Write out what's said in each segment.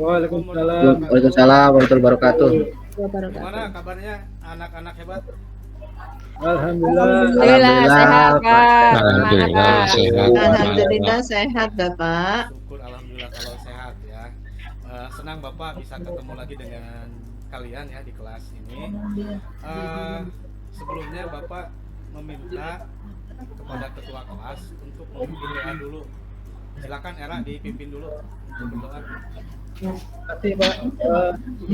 Waalaikumsalam. Waalaikumsalam warahmatullahi wabarakatuh. Gimana kabarnya anak-anak hebat? Alhamdulillah. Alhamdulillah sehat Pak. Semangat Alhamdulillah Pak. sehat. Alhamdulillah sehat Bapak. Syukur alhamdulillah kalau sehat ya. Senang Bapak bisa ketemu lagi dengan kalian ya di kelas ini. Sebelumnya Bapak meminta kepada ketua kelas untuk memimpin doa dulu. Silakan Era dipimpin dulu untuk berdoa. Terima kasih Pak.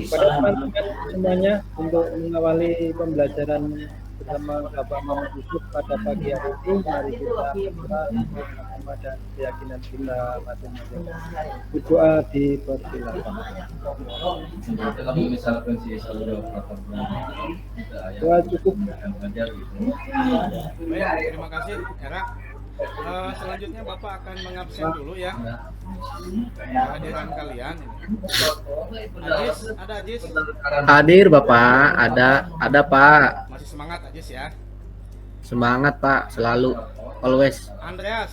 Pada teman-teman semuanya untuk mengawali pembelajaran bersama Bapak Muhammad Yusuf pada pagi hari ini. Mari kita berdoa bersama dan keyakinan kita masing-masing. Berdoa dipersilakan. Doa cukup. Baik, terima kasih Era. Selanjutnya Bapak akan mengabsen dulu ya kehadiran kalian. Ajis, ada Ajis? Hadir Bapak, ada Pak. Masih semangat Ajis ya? Semangat Pak, selalu, always. Andreas?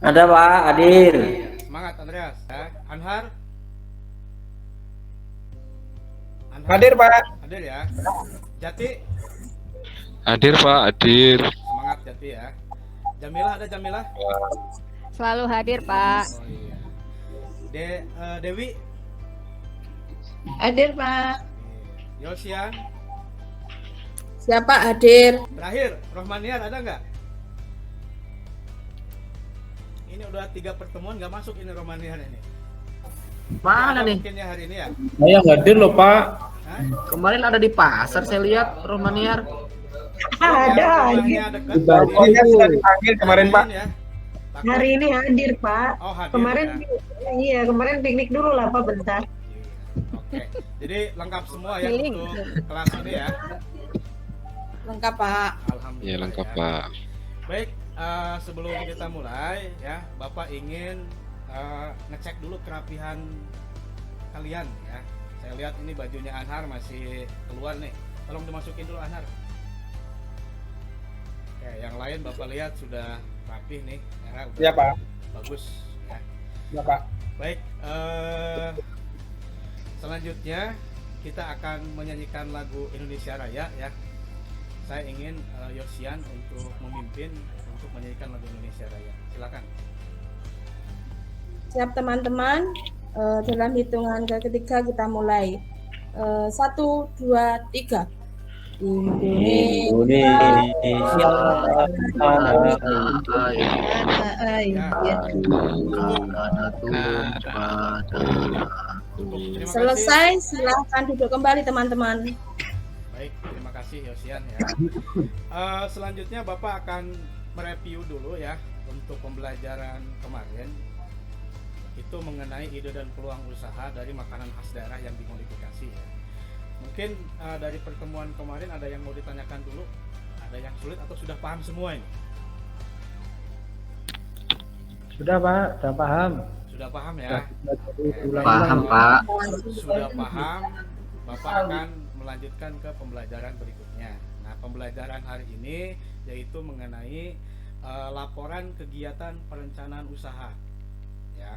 Ada Pak, hadir. Semangat Andreas ya. Anhar? Hadir Pak. Hadir ya. Jati? Hadir Pak, hadir. Semangat Jati ya. Jamilah, ada Jamilah? Selalu hadir Pak. Oh iya. Dewi? Hadir Pak. Yosian? Siapa hadir? Terakhir, Rohmaniar ada nggak? Ini udah 3 pertemuan nggak masuk ini Rohmaniar ini. Mana nih? Mungkin ya hari ini ya. Saya hadir loh Pak. Hah? Kemarin ada di pasar saya lihat Romaniar. Ada. Ibaratnya sudah dipanggil kemarin Pak. Ya. Hari ini hadir Pak. Oh, hadir, Kemarin ya. iya kemarin piknik dulu lah Pak bentar. Oke. Jadi lengkap semua ya Keliling. untuk kelas ini ya. Lengkap Pak. Alhamdulillah. Ya lengkap ya. Pak. Baik, sebelum kita mulai ya, Bapak ingin ngecek dulu kerapihan kalian ya. Saya lihat ini bajunya Anhar masih keluar nih. Tolong dimasukin dulu Anhar. Oke, yang lain Bapak lihat sudah rapih nih. Era udah Ya Pak. bagus ya. Ya Pak. Baik, selanjutnya kita akan menyanyikan lagu Indonesia Raya ya. Saya ingin Yosian untuk memimpin untuk menyanyikan lagu Indonesia Raya. Silakan. Siap teman-teman, dalam hitungan ketiga kita mulai. 1, 2, 3. Indonesia selesai, silahkan duduk kembali teman-teman. Baik, terima kasih Yosian ya. Selanjutnya Bapak akan mereview dulu ya untuk pembelajaran kemarin. Itu mengenai ide dan peluang usaha dari makanan khas daerah yang dimodifikasi ya. Mungkin dari pertemuan kemarin ada yang mau ditanyakan dulu, ada yang sulit atau sudah paham semua ini? Sudah Pak, sudah paham. Sudah paham ya? Paham Pak. Sudah paham, Bapak akan melanjutkan ke pembelajaran berikutnya. Nah, pembelajaran hari ini yaitu mengenai laporan kegiatan perencanaan usaha. Ya,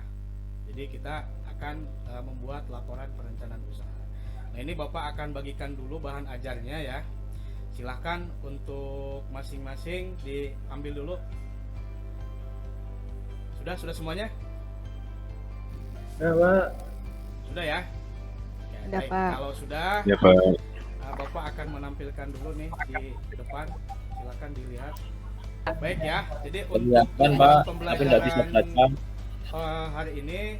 jadi kita akan membuat laporan perencanaan usaha. Nah, ini Bapak akan bagikan dulu bahan ajarnya ya. Silahkan untuk masing-masing diambil dulu. Sudah semuanya? Ya Pak. Sudah ya? Ya, Sudah, baik. Pak. Kalau sudah, Ya Pak. Bapak akan menampilkan dulu nih di depan. Silakan dilihat. Baik ya. Jadi untuk Kelihatan Pak, tapi nggak bisa pembelajaran baca. hari ini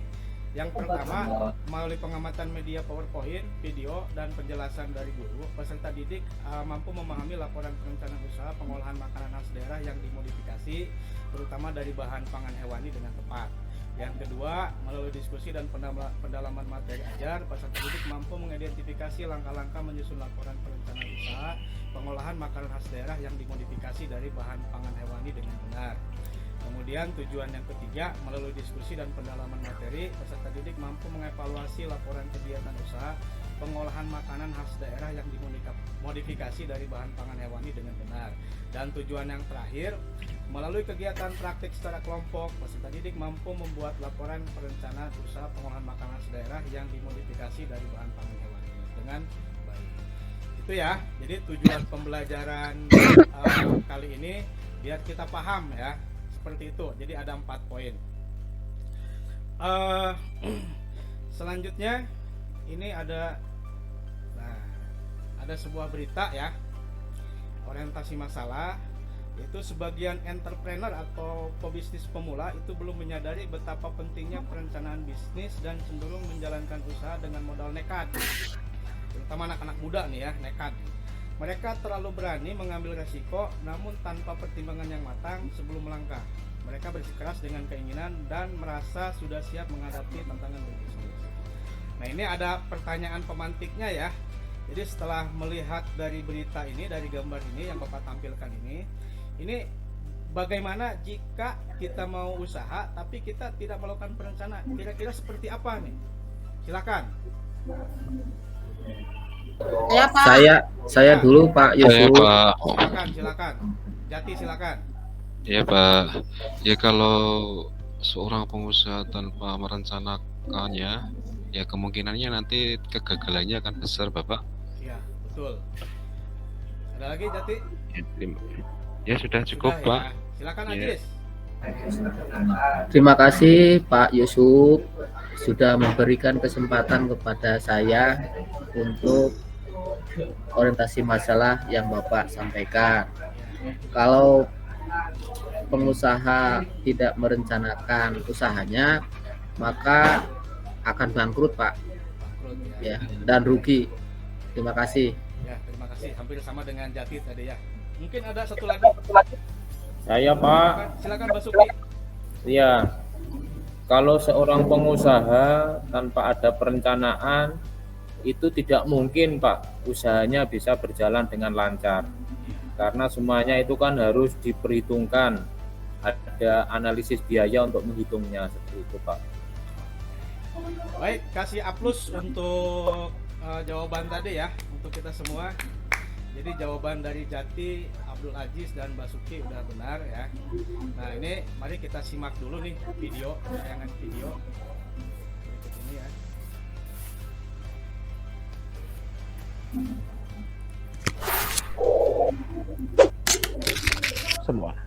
yang pertama melalui pengamatan media PowerPoint, video dan penjelasan dari guru, peserta didik mampu memahami laporan perencanaan usaha pengolahan makanan khas daerah yang dimodifikasi terutama dari bahan pangan hewani dengan tepat. Yang kedua, melalui diskusi dan pendalaman materi ajar, peserta didik mampu mengidentifikasi langkah-langkah menyusun laporan perencanaan usaha pengolahan makanan khas daerah yang dimodifikasi dari bahan pangan hewani dengan benar. Kemudian tujuan yang ketiga, melalui diskusi dan pendalaman materi, peserta didik mampu mengevaluasi laporan kegiatan usaha pengolahan makanan khas daerah yang dimodifikasi dari bahan pangan hewani dengan benar. Dan tujuan yang terakhir, melalui kegiatan praktik secara kelompok, peserta didik mampu membuat laporan perencanaan usaha pengolahan makanan khas daerah yang dimodifikasi dari bahan pangan hewani dengan baik. Itu ya, jadi tujuan pembelajaran kali ini biar kita paham ya, seperti itu. Jadi ada 4 poin. Selanjutnya ini ada sebuah berita ya, orientasi masalah, yaitu sebagian entrepreneur atau pebisnis pemula itu belum menyadari betapa pentingnya perencanaan bisnis dan cenderung menjalankan usaha dengan modal nekat, terutama anak-anak muda nih ya, nekat. Mereka terlalu berani mengambil resiko namun tanpa pertimbangan yang matang sebelum melangkah. Mereka bersikeras dengan keinginan dan merasa sudah siap menghadapi tantangan berbisnis. Nah, ini ada pertanyaan pemantiknya ya. Jadi setelah melihat dari berita ini, dari gambar ini yang Bapak tampilkan ini bagaimana jika kita mau usaha tapi kita tidak melakukan perencanaan? Kira-kira seperti apa nih? Silakan. Ya, Pak. Saya dulu Pak Saya Yusuf. Pak. Silakan. Jati silakan. Ya Pak. Ya kalau seorang pengusaha tanpa merencanakannya, ya kemungkinannya nanti kegagalannya akan besar Bapak. Iya, betul. Ada lagi Jati? Ya sudah cukup Sudah, Pak. ya. Silakan Ya. Ajis. Terima kasih Pak Yusuf sudah memberikan kesempatan kepada saya untuk orientasi masalah yang Bapak sampaikan. Kalau pengusaha tidak merencanakan usahanya, maka akan bangkrut Pak, Bangkrut, ya, dan rugi. Terima kasih. Ya, terima kasih. Hampir sama dengan Jati tadi ya. Mungkin ada satu lagi. Saya Pak. Silakan Basuki. Iya. Kalau seorang pengusaha tanpa ada perencanaan, itu tidak mungkin Pak usahanya bisa berjalan dengan lancar. Karena semuanya itu kan harus diperhitungkan. Ada analisis biaya untuk menghitungnya, seperti itu Pak. Baik, kasih aplaus untuk jawaban tadi ya, untuk kita semua. Jadi jawaban dari Jati, Abdul Aziz dan Basuki udah benar ya. Nah, ini mari kita simak dulu nih video, tayangan video berikut ini ya. Semua.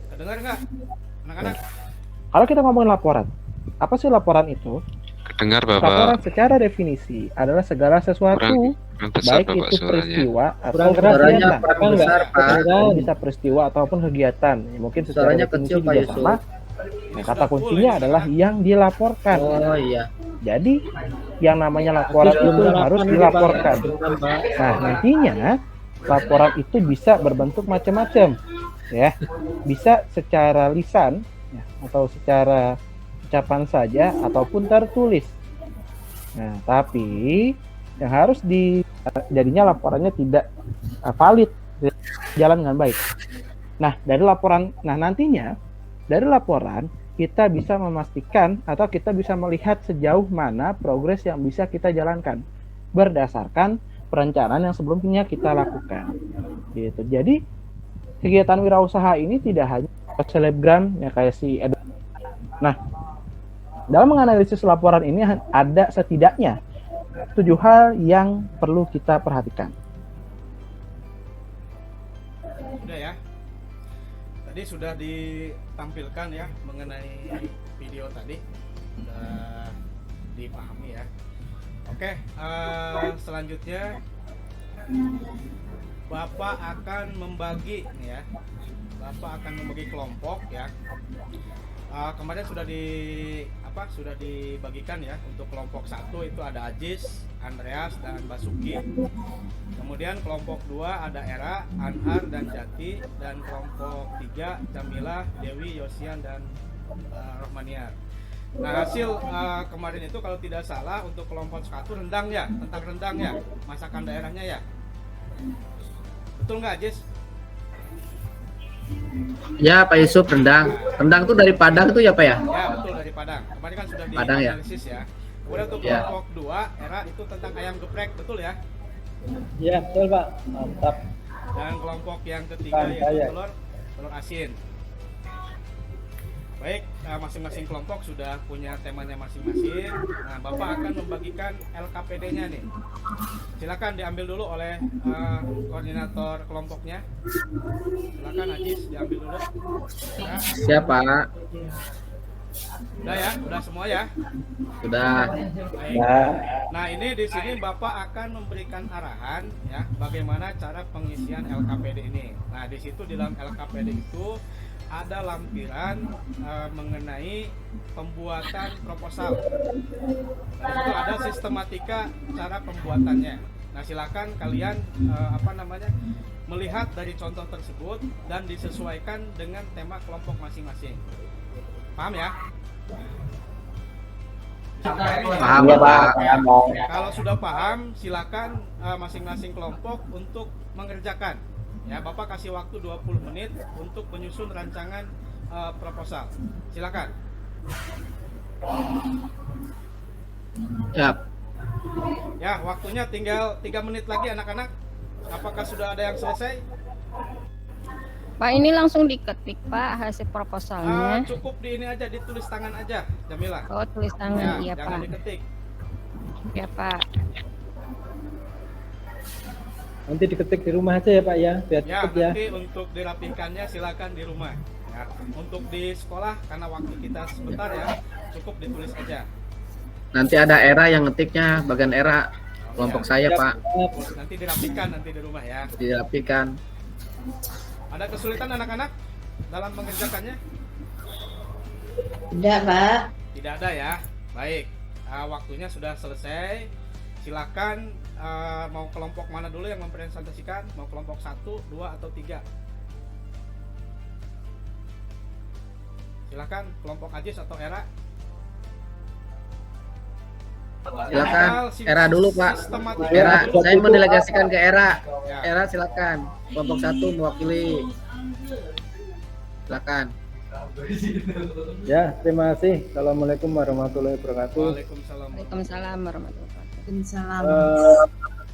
Kedengar nggak, anak-anak? Kalau kita ngomongin laporan, apa sih laporan itu? Kedengar Laporan Bapak. secara definisi adalah segala sesuatu, Kurang besar baik Bapak itu suaranya. peristiwa atau Kurang keras Suaranya kegiatan. Pak besar Pak. Bisa peristiwa ataupun kegiatan. Ya, mungkin secara Suaranya definisi kecil Pak juga Yusuf. sama. Nah, kata kuncinya adalah yang dilaporkan. Oh iya. Jadi yang namanya laporan itu harus dilaporkan. Nah, nantinya laporan itu bisa berbentuk macam-macam, ya. Bisa secara lisan, ya, atau secara ucapan saja, ataupun tertulis. Nah, tapi yang harus jadinya laporannya tidak valid, jalan dengan baik. Nah, nantinya dari laporan kita bisa memastikan atau kita bisa melihat sejauh mana progres yang bisa kita jalankan berdasarkan perencanaan yang sebelumnya kita lakukan. Gitu. Jadi kegiatan wirausaha ini tidak hanya selebgram ya kayak si Edo. Nah, dalam menganalisis laporan ini ada setidaknya 7 hal yang perlu kita perhatikan. Sudah ya. Tadi sudah ditampilkan ya mengenai video tadi, sudah dipahami ya. Oke, selanjutnya Bapak akan membagi nih ya. Bapak akan membagi kelompok ya. Kemarin sudah dibagikan ya. Untuk kelompok 1 itu ada Ajis, Andreas dan Basuki. Kemudian kelompok 2 ada Era, Anhar dan Jati, dan kelompok 3 Jamila, Dewi, Yosian dan Rohmaniar. Nah, hasil kemarin itu kalau tidak salah untuk kelompok 1 rendang ya, tentang rendang ya, masakan daerahnya ya. Betul nggak, Ajis? Ya Pak Yusuf, rendang. Rendang itu dari Padang itu ya Pak ya? Ya, betul dari Padang. Kemarin kan sudah Padang ya? dianalisis ya. Kemudian untuk Ya. kelompok 2, Era itu tentang ayam geprek, betul ya? Iya, betul Pak. Mantap. Dan kelompok yang ketiga Bukan yaitu saya. telur asin. Baik, masing-masing kelompok sudah punya temanya masing-masing. Nah, Bapak akan membagikan LKPD-nya nih. Silakan diambil dulu oleh koordinator kelompoknya. Silakan Ajis diambil dulu. Ya, Siapa? udah ya, udah semua ya. Sudah. Baik. Nah, ini di sini Bapak akan memberikan arahan ya bagaimana cara pengisian LKPD ini. Nah, di situ di dalam LKPD itu ada lampiran mengenai pembuatan proposal. Nah, itu ada sistematika cara pembuatannya. Nah, silakan kalian melihat dari contoh tersebut dan disesuaikan dengan tema kelompok masing-masing. Paham ya? Paham, Iya, Pak. Pak. Kalau sudah paham, silakan masing-masing kelompok untuk mengerjakan. Ya, Bapak kasih waktu 20 menit untuk menyusun rancangan proposal. Silakan. Siap. Ya, waktunya tinggal 3 menit lagi anak-anak. Apakah sudah ada yang selesai? Pak, ini langsung diketik Pak hasil proposalnya. Cukup di ini aja, ditulis tangan aja, Jamila. Oh, tulis tangan, iya jangan Pak. diketik. Ya Pak. Nanti diketik di rumah aja ya Pak ya, biar Ya, cepet ya. nanti untuk dirapikannya silakan di rumah. Ya, untuk di sekolah karena waktu kita sebentar ya, cukup ditulis aja. Nanti ada Era yang ngetiknya, bagian Era. Kelompok saya, Pak. Nanti dirapikan nanti di rumah ya. Dirapikan. Ada kesulitan anak-anak dalam mengerjakannya? Tidak, Pak. Tidak ada ya. Baik, waktunya sudah selesai. Silakan mau kelompok mana dulu yang mempresentasikan? Mau kelompok 1, 2, atau 3? Silakan kelompok Ajis atau Era. Silakan Era dulu, Pak. Sistematika. Era, saya mendelegasikan ke Era. Ya. Era silakan. Kelompok 1 mewakili. Silakan. Ya, terima kasih. Assalamualaikum warahmatullahi wabarakatuh. Waalaikumsalam. Waalaikumsalam warahmatullahi wabarakatuh. Waalaikumsalam.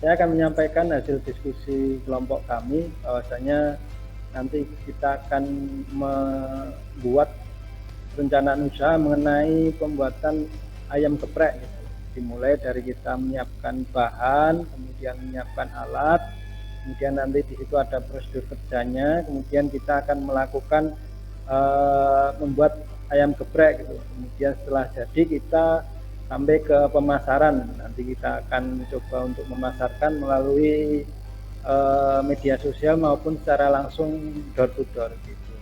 Saya akan menyampaikan hasil diskusi kelompok kami bahwasanya nanti kita akan membuat perencanaan usaha mengenai pembuatan ayam geprek gitu. Dimulai dari kita menyiapkan bahan, kemudian menyiapkan alat, kemudian nanti di situ ada prosedur kerjanya, kemudian kita akan melakukan membuat ayam geprek gitu. Kemudian setelah jadi kita sampai ke pemasaran. Nanti kita akan coba untuk memasarkan melalui media sosial maupun secara langsung door to door gitu.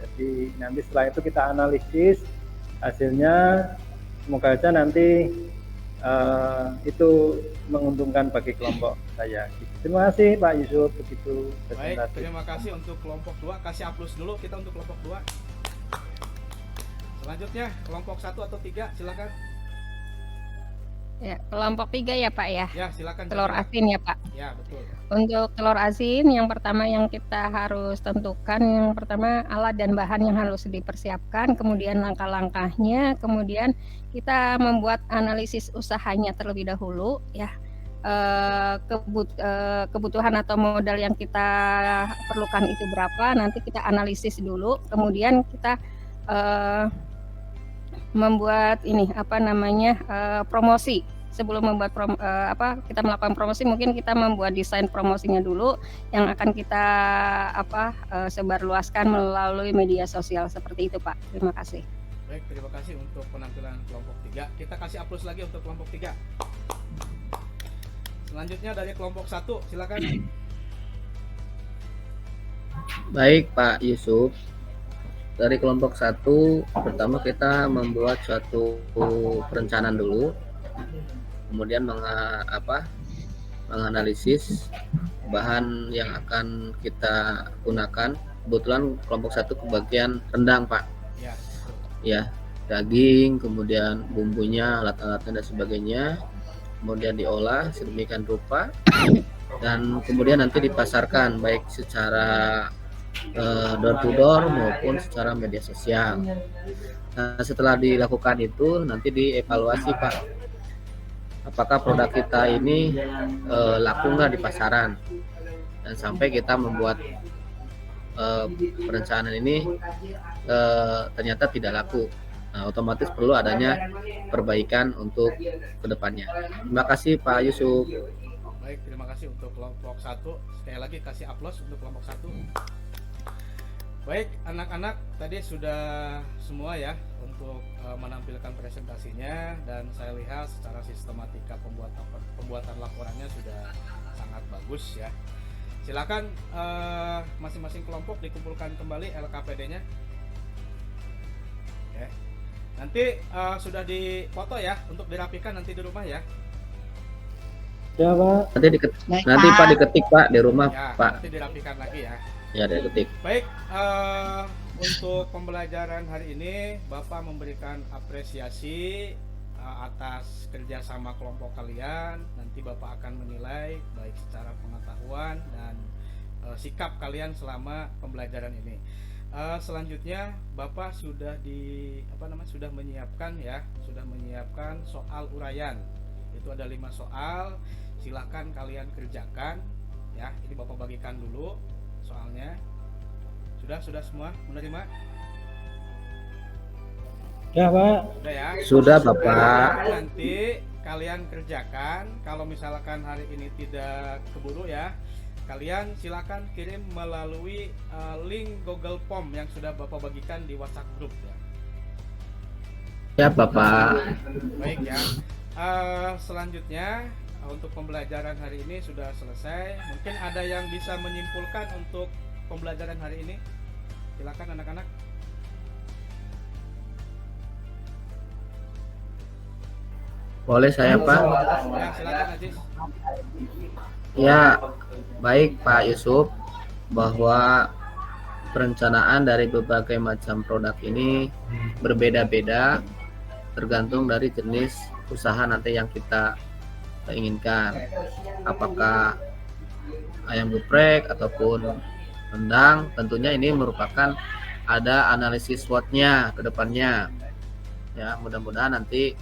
Jadi nanti setelah itu kita analisis hasilnya, semoga aja nanti itu menguntungkan bagi kelompok saya. Terima kasih Pak Yusuf, begitu Baik, presentasi. terima kasih untuk kelompok 2. Kasih aplaus dulu kita untuk kelompok 2. Selanjutnya kelompok 1 atau 3, silakan. Ya, kelompok 3 ya Pak ya. Ya, silakan. Telur Jamila. asin ya Pak. Ya, betul. Untuk telur asin yang pertama yang kita harus tentukan, yang pertama alat dan bahan yang harus dipersiapkan, kemudian langkah-langkahnya, kemudian kita membuat analisis usahanya terlebih dahulu ya. Kebutuhan atau modal yang kita perlukan itu berapa, nanti kita analisis dulu, kemudian kita membuat ini promosi. Sebelum membuat kita melakukan promosi, mungkin kita membuat desain promosinya dulu yang akan kita sebarluaskan melalui media sosial seperti itu Pak. Terima kasih. Baik, terima kasih untuk penampilan kelompok 3. Kita kasih aplaus lagi untuk kelompok 3. Selanjutnya dari kelompok 1, silakan. Baik, Pak Yusuf. Dari kelompok 1, pertama kita membuat suatu perencanaan dulu. Kemudian menganalisis bahan yang akan kita gunakan. Kebetulan kelompok 1 kebagian rendang, Pak. Ya. Ya, daging, kemudian bumbunya, alat-alatnya dan sebagainya. Kemudian diolah sedemikian rupa dan kemudian nanti dipasarkan baik secara door to door maupun secara media sosial. Nah, setelah dilakukan itu nanti dievaluasi Pak, apakah produk kita ini laku nggak di pasaran, dan sampai kita membuat perencanaan ini ternyata tidak laku. Nah, otomatis perlu adanya perbaikan untuk kedepannya. Terima kasih Pak Yusuf. Baik, terima kasih untuk kelompok 1. Sekali lagi kasih aplaus untuk kelompok 1. Baik, anak-anak tadi sudah semua ya untuk menampilkan presentasinya, dan saya lihat secara sistematika pembuatan laporannya sudah sangat bagus ya. Silakan masing-masing kelompok dikumpulkan kembali LKPD-nya. Oke. Nanti sudah difoto ya untuk dirapikan nanti di rumah ya. Ya Pak. Nanti Pak diketik Pak di rumah Ya, Pak. nanti dirapikan lagi ya. Ya, diketik. Baik, untuk pembelajaran hari ini Bapak memberikan apresiasi atas kerjasama kelompok kalian. Nanti Bapak akan menilai baik secara pengetahuan dan sikap kalian selama pembelajaran ini. Selanjutnya Bapak sudah sudah menyiapkan soal uraian. Itu ada 5 soal. Silahkan kalian kerjakan ya. Ini Bapak bagikan dulu soalnya. Sudah semua menerima? Ya Pak. Sudah ya. Sudah Bapak. Nanti kalian kerjakan. Kalau misalkan hari ini tidak keburu ya, kalian silakan kirim melalui link Google Form yang sudah Bapak bagikan di WhatsApp grup ya. Ya Bapak. Baik ya. Selanjutnya untuk pembelajaran hari ini sudah selesai. Mungkin ada yang bisa menyimpulkan untuk pembelajaran hari ini? Silakan anak-anak. Boleh saya Pak? Ya, silakan Ajis. Ya, baik Pak Yusuf, bahwa perencanaan dari berbagai macam produk ini berbeda-beda tergantung dari jenis usaha nanti yang kita inginkan. Apakah ayam geprek ataupun rendang, tentunya ini merupakan ada analisis SWOT-nya ke depannya. Ya, mudah-mudahan nanti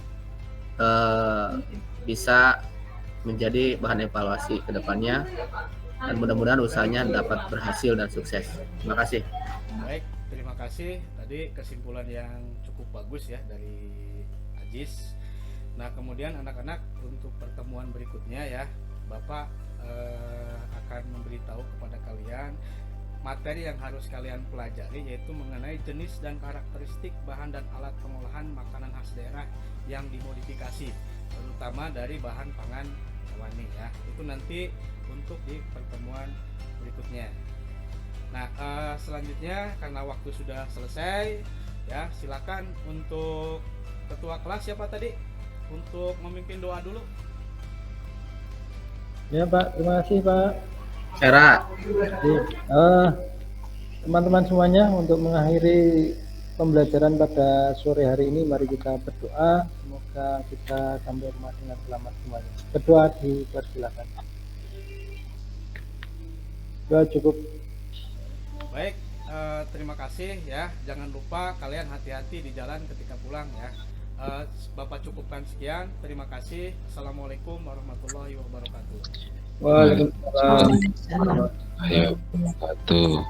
bisa menjadi bahan evaluasi ke depannya, dan mudah-mudahan usahanya dapat berhasil dan sukses. Terima kasih. Baik, terima kasih. Tadi kesimpulan yang cukup bagus ya dari Ajis. Nah, kemudian anak-anak untuk pertemuan berikutnya ya, Bapak akan memberitahu kepada kalian materi yang harus kalian pelajari, yaitu mengenai jenis dan karakteristik bahan dan alat pengolahan makanan khas daerah yang dimodifikasi, terutama dari bahan pangan hewani ya. Itu nanti untuk di pertemuan berikutnya. Nah, selanjutnya karena waktu sudah selesai ya, silakan untuk ketua kelas siapa tadi untuk memimpin doa dulu. Ya Pak, terima kasih Pak. Era. Teman-teman semuanya, untuk mengakhiri pembelajaran pada sore hari ini, mari kita berdoa. Semoga kita sampai rumah dengan selamat semuanya. Berdoa dipersilakan. Doa cukup. Baik, terima kasih ya. Jangan lupa kalian hati-hati di jalan ketika pulang ya. Bapak cukupkan sekian. Terima kasih. Assalamualaikum warahmatullahi wabarakatuh. Waalaikumsalam. Ayo, satu.